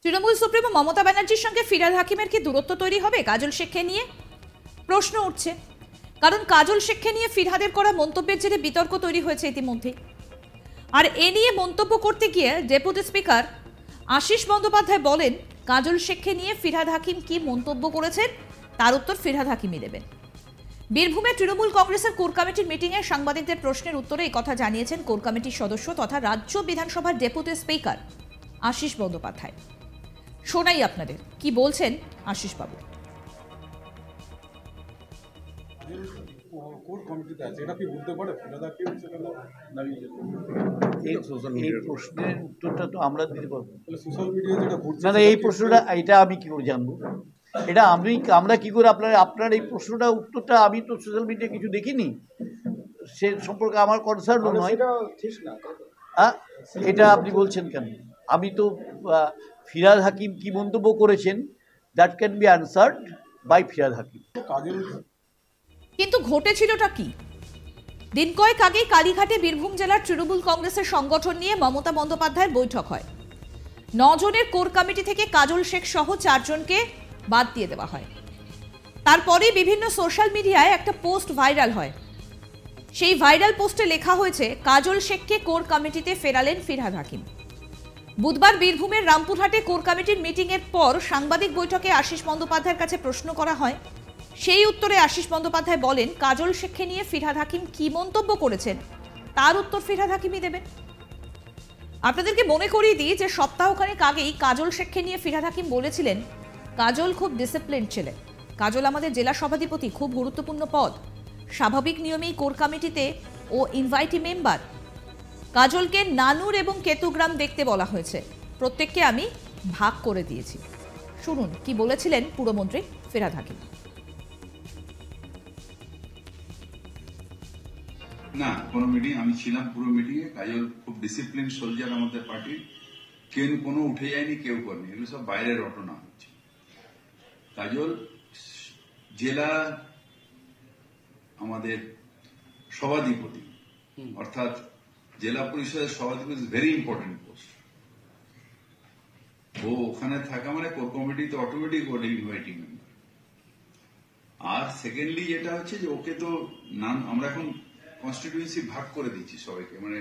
Trinamool supremo Mamata ব্যানার্জির সঙ্গে ফিরহাদ হাকিমের কি দূরত্ব তৈরি হবে কাজল শেখকে নিয়ে? প্রশ্ন উঠছে, কারণ কাজল শেখকে নিয়ে ফিরহাদের করা মন্তব্যের জেরে বিতর্ক তৈরি হয়েছে ইতিমধ্যেই। আর এ নিয়ে মন্তব্য করতে গিয়ে ডেপুটি স্পিকার আশিস বন্দ্যোপাধ্যায় বলেন, কাজল শেখকে নিয়ে ফিরহাদ হাকিম কি মন্তব্য করেছেন তার উত্তর ফিরহাদ হাকিমই দেবেন। বীরভূমে তৃণমূল কংগ্রেসের কোর কমিটির মিটিংয়ে সাংবাদিকদের প্রশ্নের উত্তরে এই কথা জানিয়েছেন কোর কমিটির সদস্য তথা রাজ্য বিধানসভার ডেপুটি স্পিকার আশিস বন্দ্যোপাধ্যায়। শোনাই আপনাদের কি বলছেন আশিস বাবু। এই প্রশ্নের উত্তরটা তো আমরা দিতে পারবো না। এই প্রশ্নটা এটা আমি কি করে জানবো? এটা আমরা কি করে আপনার এই প্রশ্নটা উত্তরটা আমি তো সোশ্যাল মিডিয়া কিছু দেখিনি, সে সম্পর্কে আমার কনসার্ন নয়। এটা আপনি বলছেন কেন? আমি তো ফিরহাদ হাকিম কি মন্তব্য করেছেন that can be answered by Firhad Hakim. কিন্তু ঘটেছিলটা কি? দিন কয়েক আগেই কালীঘাটে বীরভূম জেলার তৃণমূল কংগ্রেসের সংগঠন নিয়ে মমতা বন্দ্যোপাধ্যায়ের বৈঠক হয়। 9 জনের কোর কমিটি থেকে কাজল শেখ সহ 4 জনকে বাদ দিয়ে দেওয়া হয়। তারপরে বিভিন্ন সোশ্যাল মিডিয়ায় একটা পোস্ট ভাইরাল হয়। সেই ভাইরাল পোস্টে লেখা হয়েছে, কাজল শেখকে কোর কমিটিতে ফেরালেন ফিরহাদ হাকিম। বুধবার বীরভূমের রামপুরহাটে কোর কমিটির মিটিং এর পর সাংবাদিক বৈঠকে আশিস বন্দ্যোপাধ্যায়ের কাছে প্রশ্ন করা হয়। সেই উত্তরে আশিস বন্দ্যোপাধ্যায় বলেন, কাজল শেখকে নিয়ে ফিরহাদ হাকিম কি মন্তব্য করেছেন তার উত্তর ফিরহাদ হাকিমই দেবেন। আপনাদেরকে মনে করিয়ে দিই যে সপ্তাহখানেক আগেই কাজল শেখকে নিয়ে ফিরহাদ হাকিম বলেছিলেন, কাজল খুব ডিসিপ্লিন ছেলে, কাজল আমাদের জেলা সভাধিপতি, খুব গুরুত্বপূর্ণ পদ, স্বাভাবিক নিয়মেই কোর কমিটিতে ও ইনভাইটি মেম্বার। কাজলকে নানুর এবং কেতুগ্রাম দেখতে বলা হয়েছে, প্রত্যেককে আমি ভাগ করে দিয়েছি। শুনুন কি বলেছিলেন পুরমন্ত্রী ফিরহাদ হাকিম। না, কোনো মিটিং আমি ছিলাম, পুরো মিটিংয়ে কাজল খুব ডিসিপ্লিন সোলজার আমাদের পার্টির, কেউ কোনো উঠে যায়নি, কেউ করেনি, এগুলো সব বাইরের ঘটনা হচ্ছে। কাজল জেলা আমাদের সভাধিপতি, অর্থাৎ জেলা পরিষদের সভাধিপতি, ভেরি ইম্পর্টেন্ট পোস্ট। ও ওখানে থাকা মানে কোর কমিটিতে অটোমেটিক ওটা ইনভাইটিং মেম্বার। আর সেকেন্ডলি যেটা হচ্ছে যে ওকে তো আমরা এখন কনস্টিটিউয়েন্সি ভাগ করে দিচ্ছি সবাইকে, মানে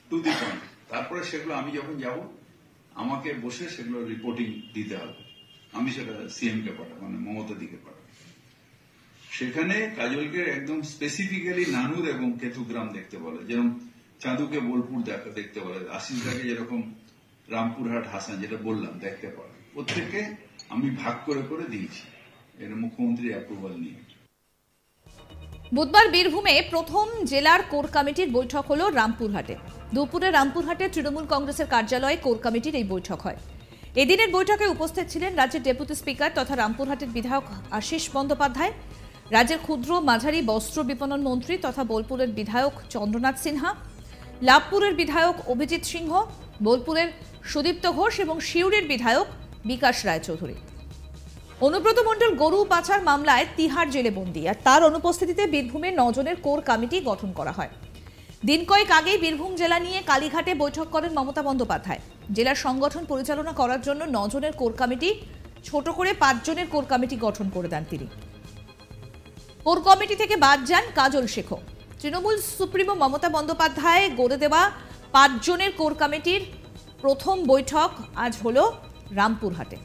টু দি পয়েন্ট। তারপরে সেগুলো আমি যখন যাব আমাকে বসে সেগুলো রিপোর্টিং দিতে হবে, আমি সেটা সিএম কে পাঠাবো, মানে মমতা দিকে পাঠাবো। সেখানে কাজলকে একদম স্পেসিফিক্যালি নানুর এবং কেতুগ্রাম দেখতে বলে, যেরকম চাঁদুকে বোলপুর দেখতে বলে, আশিসদাকে যেরকম রামপুরহাট হাসান যেটা বললাম দেখতে পারে। প্রত্যেককে আমি ভাগ করে করে দিয়েছি, এটা মুখ্যমন্ত্রী অ্যাপ্রুভাল নিয়ে। বুধবার বীরভূমে প্রথম জেলার কোর কমিটির বৈঠক হলো রামপুরহাটে। দুপুরে রামপুরহাটে তৃণমূল কংগ্রেসের কার্যালয়ে কোর কমিটির এই বৈঠক হয়। এদিনের বৈঠকে উপস্থিত ছিলেন রাজ্যের ডেপুটি স্পিকার তথা রামপুরহাটের বিধায়ক আশিস বন্দ্যোপাধ্যায়, রাজ্যের ক্ষুদ্র মাঝারি বস্ত্র বিপণন মন্ত্রী তথা বোলপুরের বিধায়ক চন্দ্রনাথ সিনহা, লাভপুরের বিধায়ক অভিজিৎ সিংহ, বোলপুরের সুদীপ্ত ঘোষ এবং সিউড়ির বিধায়ক বিকাশ রায়চৌধুরী। অনুব্রত মণ্ডল গরু পাচার মামলায় তিহার জেলে বন্দী, আর তার অনুপস্থিতিতে বীরভূমের 9 জনের কোর কমিটি গঠন করা হয়। দিন কয়েক আগেই বীরভূম জেলা নিয়ে কালীঘাটে বৈঠক করেন মমতা বন্দ্যোপাধ্যায়। জেলার সংগঠন পরিচালনা করার জন্য 9 জনের কোর কমিটি ছোট করে 5 জনের কোর কমিটি গঠন করে দেন তিনি। কোর কমিটি থেকে বাদ যান কাজল শেখও। তৃণমূল সুপ্রিমো মমতা বন্দ্যোপাধ্যায় গড়ে দেওয়া 5 জনের কোর কমিটির প্রথম বৈঠক আজ হলো রামপুরহাটে।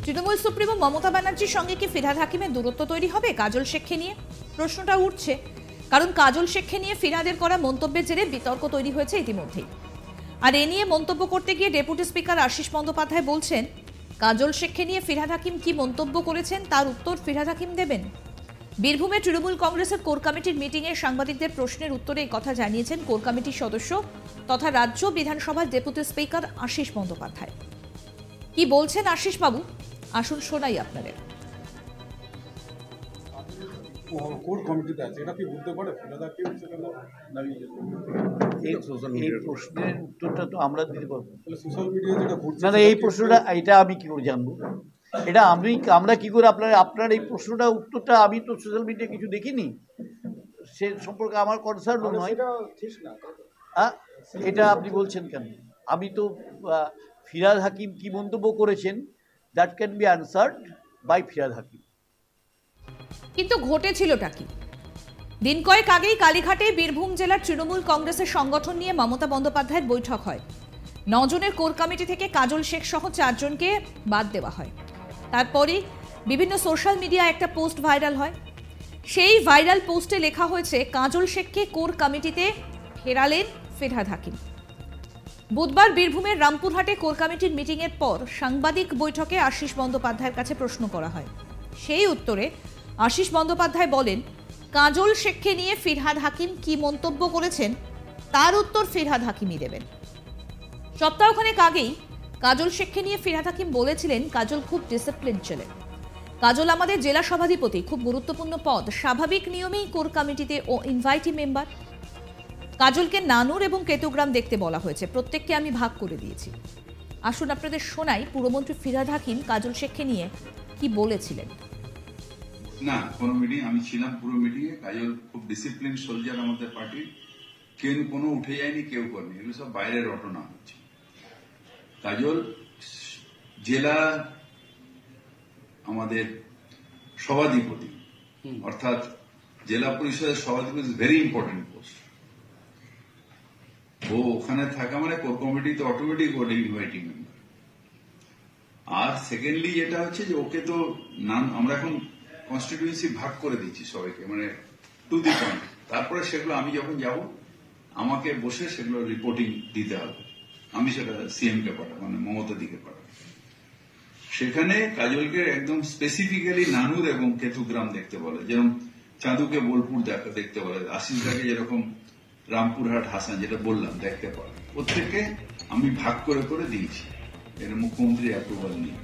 তৃণমূল সুপ্রিমো মমতা ব্যানার্জির সঙ্গে কি ফিরহাদ হাকিমের দূরত্ব তৈরি হবে কাজল শেখকে নিয়ে? প্রশ্নটা উঠছে, কারণ কাজল শেখকে নিয়ে ফিরহাদের করা মন্তব্যের জেরে বিতর্ক তৈরি হয়েছে ইতিমধ্যেই। আর এ নিয়ে মন্তব্য করতে গিয়ে ডেপুটি স্পিকার আশিস বন্দ্যোপাধ্যায় বলছেন, কাজল শেখকে নিয়ে ফিরহাদ হাকিম কি মন্তব্য করেছেন তার উত্তর ফিরহাদ হাকিম দেবেন। বীরভূমে তৃণমূল কংগ্রেসের কোর কমিটির মিটিংয়ে সাংবাদিকদের প্রশ্নের উত্তরে এই কথা জানিয়েছেন কোর কমিটির সদস্য তথা রাজ্য বিধানসভার ডেপুটি স্পিকার আশিস বন্দ্যোপাধ্যায়। কি বলছেন আশিস বাবু, আসুন শোনাই আপনাদের। কোর কমিটিতে আছে, এটা কি বুঝতে পারে ফিরাদা কি হচ্ছে কেন? এই প্রশ্নের উত্তরটা তো আমরা দিতে পারবো সোশ্যাল মিডিয়ায় যেটা ঘুরছে না। এই প্রশ্নটা এটা আমি কি করে জানবো? এটা আমরা কি করে আপনার এই প্রশ্নটা উত্তরটা আমি তো সোশ্যাল মিডিয়ায় কিছু দেখিনি, সে সম্পর্কে আমার কনসার্ন নয়। এটা আপনি বলছেন কেন? আমি তো ফিরহাদ হাকিম কি মন্তব্য করেছেন that can be answered by Firhad Hakim. কিন্তু ঘটেছিলটা কি? দিন কয়েক আগেই কালীঘাটে বীরভূম জেলার তৃণমূল কংগ্রেসের সংগঠন নিয়ে মমতা বন্দ্যোপাধ্যায়ের বৈঠক হয়। 9 জনের কোর কমিটি থেকে কাজল শেখ সহ 4 জনকে বাদ দেওয়া হয়। তারপরে বিভিন্ন সোশ্যাল মিডিয়ায় একটা পোস্ট ভাইরাল হয়। সেই ভাইরাল পোস্টে লেখা হয়েছে কাজল শেখকে কোর কমিটিতে ফেরালেন ফিরহাদ হাকিম। বুধবার বীরভূমের রামপুরহাটে কোর কমিটির মিটিংয়ের পর সাংবাদিক বৈঠকে আশিস বন্দ্যোপাধ্যায়ের কাছে প্রশ্ন করা হয়। সেই উত্তরে আশিস বন্দ্যোপাধ্যায় বলেন, কাজল শেখকে নিয়ে ফিরহাদ হাকিম কি মন্তব্য করেছেন তার উত্তর ফিরহাদ হাকিমই দেবেন। সপ্তাহখানেক আগেই কাজল শেখকে নিয়ে ফিরহাদ হাকিম বলেছিলেন, কাজল খুব ডিসিপ্লিন ছেলে, কাজল আমাদের জেলা সভাধিপতি, খুব গুরুত্বপূর্ণ পদ, স্বাভাবিক নিয়মেই কোর কমিটিতে ও ইনভাইটি মেম্বার। কাজলকে নানুর এবং কেতুগ্রাম দেখতে বলা হয়েছে, প্রত্যেককে আমি ভাগ করে দিয়েছি। আসুন আপনাদের শোনাই পুরমন্ত্রী ফিরহাদ হাকিম কাজল শেখকে নিয়ে কি বলেছিলেন। না, কোনো মিটিং আমি ছিলাম, পুরো মিটিংয়ে। কাজল খুব ডিসিপ্লিন সোলজার আমাদের পার্টির, কেউ কোনো উঠে যায়নি, কেউ করেনি, এগুলো সব বাইরের ঘটনা হচ্ছে। কাজল জেলা আমাদের সভাধিপতি, অর্থাৎ জেলা পরিষদের সভাধিপতি, ভেরি ইম্পর্টেন্ট পোস্ট। ও ওখানে থাকা মানে কোর কমিটিতে অটোমেটিক ওটা ইনভাইটিং মেম্বার। আর সেকেন্ডলি যেটা হচ্ছে যে ওকে তো আমরা এখন কনস্টিটিউয়েন্সি ভাগ করে দিচ্ছি সবাইকে, মানে টু দি পয়েন্ট। তারপরে সেগুলো আমি যখন যাব আমাকে বসে সেগুলো রিপোর্টিং দিতে হবে, আমি সেটা সিএম কে পাঠাবো, মানে মমতা দিকে পাঠাবো। সেখানে কাজলকে একদম স্পেসিফিক্যালি নানুর এবং কেতুগ্রাম দেখতে বলে, যেরকম চাঁদুকে বোলপুর দেখতে বলে, আশিসদাকে যেরকম রামপুরহাট হাসান যেটা বললাম দেখতে পারে। প্রত্যেককে আমি ভাগ করে করে দিয়েছি, এটা মুখ্যমন্ত্রী অ্যাপ্রুভাল নিয়ে।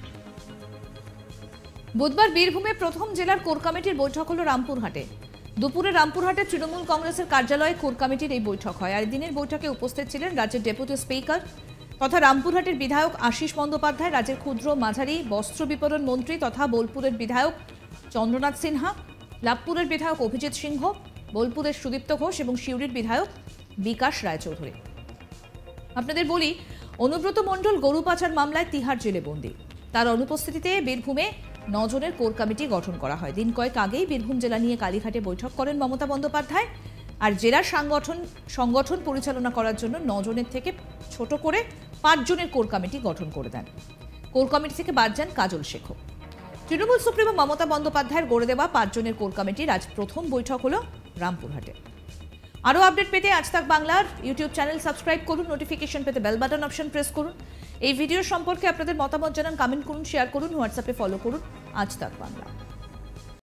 বুধবার বীরভূমে প্রথম জেলার কোর কমিটির বৈঠক হলো রামপুরহাটে। দুপুরে রামপুরহাটে তৃণমূল কংগ্রেসের কার্যালয়ে কোর কমিটির এই বৈঠক হয়। আর দিনের বৈঠকে উপস্থিত ছিলেন রাজ্যের ডেপুটি স্পিকার তথা রামপুরহাটের বিধায়ক আশিস বন্দ্যোপাধ্যায়, রাজ্যের ক্ষুদ্র মাঝারি বস্ত্র বিপণন মন্ত্রী তথা বোলপুরের বিধায়ক চন্দ্রনাথ সিনহা, লাভপুরের বিধায়ক অভিজিৎ সিংহ, বোলপুরের সুদীপ্ত ঘোষ এবং সিউড়ির বিধায়ক বিকাশ রায়চৌধুরী। আপনাদের বলি, অনুব্রত মণ্ডল গরু পাচার মামলায় তিহার জেলে বন্দী। তার অনুপস্থিতিতে বীরভূমে 9 জনের কোর কমিটি গঠন করা হয়। দিন কয়েক আগেই বীরভূম জেলা নিয়ে কালীঘাটে বৈঠক করেন মমতা বন্দ্যোপাধ্যায়। আর জেলার সংগঠন পরিচালনা করার জন্য 9 জনের থেকে ছোট করে 5 জনের কোর কমিটি গঠন করে দেন। কোর কমিটি থেকে বাদ যান কাজল শেখও। তৃণমূল সুপ্রিমো মমতা বন্দ্যোপাধ্যায়ের গড়ে দেওয়া 5 জনের কোর কমিটির আজ প্রথম বৈঠক হলো রামপুরহাটে। আরও আপডেট পেতে আজ তাক বাংলার ইউটিউব চ্যানেল সাবস্ক্রাইব করুন, নোটিফিকেশন পেতে বেল বাটন অপশন প্রেস করুন। এই ভিডিও সম্পর্কে আপনাদের মতামত জানান, কমেন্ট করুন, শেয়ার করুন, হোয়াটসঅ্যাপে ফলো করুন আজ তাক বাংলা।